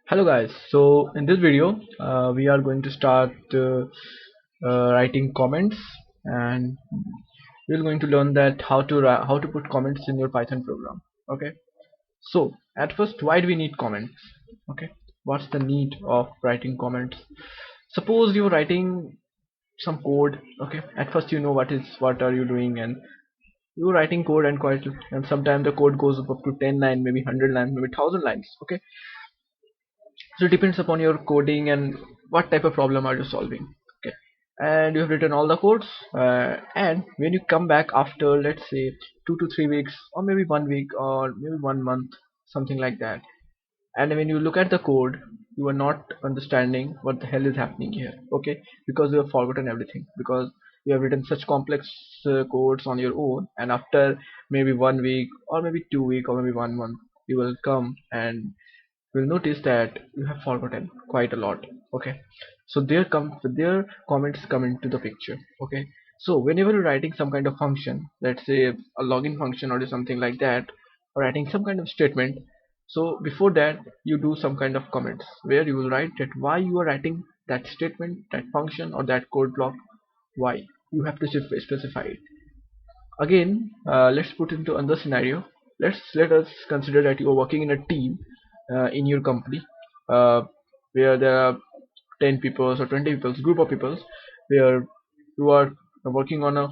Hello guys, so in this video we are going to start writing comments, and we're going to learn that how to put comments in your Python program. Okay, so at first, why do we need comments? Okay, what's the need of writing comments? Suppose you're writing some code. Okay, at first you know what are you doing, and you're writing code, and sometimes the code goes up to 10 lines, maybe 100 lines, maybe 1000 lines. Okay, so it depends upon your coding and what type of problem are you solving. Okay, and you have written all the codes, and when you come back after, let's say, 2 to 3 weeks, or maybe 1 week, or maybe 1 month, something like that, and when you look at the code, you are not understanding what the hell is happening here. Okay, because you have forgotten everything, because you have written such complex codes on your own, and after maybe 1 week, or maybe 2 week, or maybe 1 month, you will come and will notice that you have forgotten quite a lot. Okay, so their comments come into the picture. Okay, so whenever you're writing some kind of function, let's say a login function or something like that, or writing some kind of statement, so before that you do some kind of comments where you will write that why you are writing that statement, that function, or that code block. Why you have to specify it. Again, let's put into another scenario. Let us consider that you are working in a team in your company, uh, where there are 10 people or 20 people, group of people, where you are working on a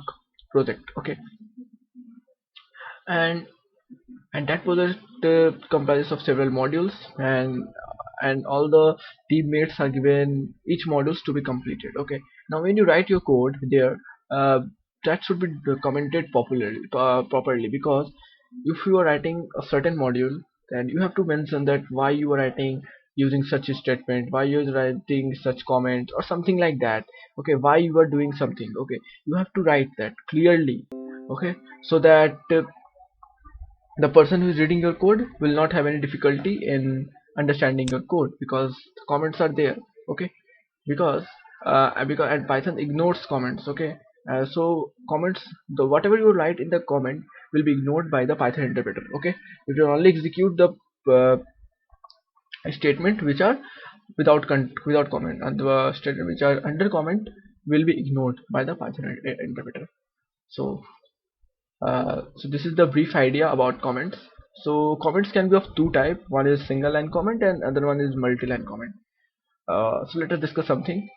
project. Okay, and that project comprises of several modules, and all the teammates are given each modules to be completed. Okay, now when you write your code there, uh, that should be commented properly, because if you are writing a certain module, then you have to mention that why you are writing using such a statement, why you are writing such comment or something like that. Okay, why you are doing something. Okay, you have to write that clearly. Okay, so that the person who is reading your code will not have any difficulty in understanding your code, because the comments are there. Okay, because and Python ignores comments. Okay, so comments, the whatever you write in the comment will be ignored by the Python interpreter. Okay, it will only execute the uh, statement which are without comment, and the statement which are under comment will be ignored by the Python interpreter. So so this is the brief idea about comments. So comments can be of two type. One is single line comment, and other one is multi-line comment. So let us discuss something.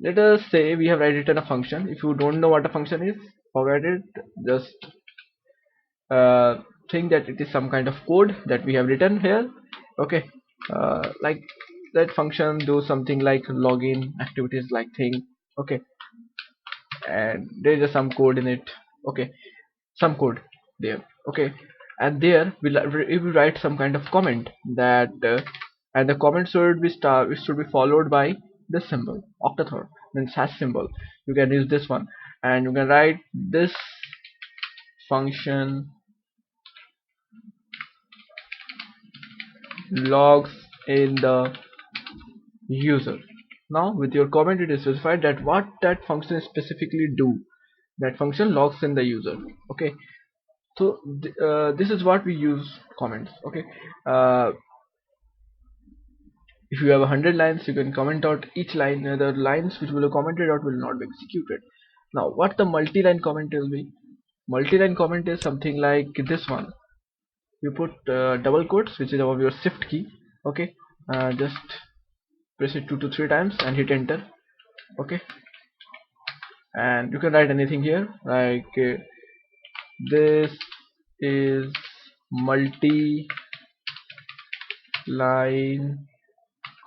Let us say we have written a function. If you don't know what a function is, forget it. Just uh, think that it is some kind of code that we have written here. Okay, like that function do something like login activities like thing. Okay, and there is some code in it. Okay, some code there. Okay, and there if we write some kind of comment that and the comment should be followed by this symbol, octathor, means hash symbol. You can use this one, and you can write this function logs in the user. Now with your comment it is specified that what that function specifically do. That function logs in the user. Okay, so this is what we use comments. Okay, uh, if you have 100 lines, you can comment out each line. The lines which will be commented out will not be executed. Now what the multi-line comment will be? Multi-line comment is something like this one. You put double quotes, which is above your shift key. Okay, just press it 2 to 3 times and hit enter. Okay, and you can write anything here, like this is multi-line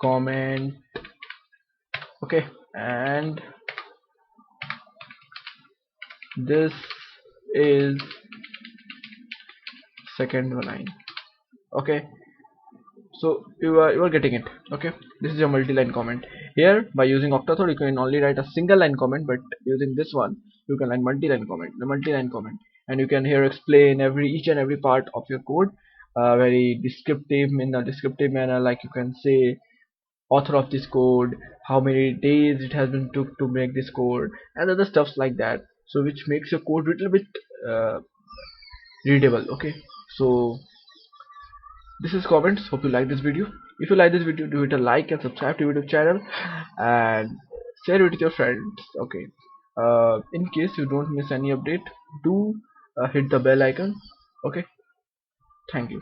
comment. Okay, and this is second line. Okay, so you are getting it. Okay, this is your multi-line comment. Here by using octathor you can only write a single line comment, but using this one you can write multi-line comment, and you can here explain each and every part of your code, very descriptive, in a descriptive manner, like you can say author of this code, how many days it has been took to make this code, and other stuffs like that, so which makes your code little bit uh, readable. Okay, so This is comments. Hope you like this video. If you like this video, do hit a like and subscribe to YouTube channel and share it with your friends. Okay. In case you don't miss any update, do hit the bell icon. Okay. Thank you.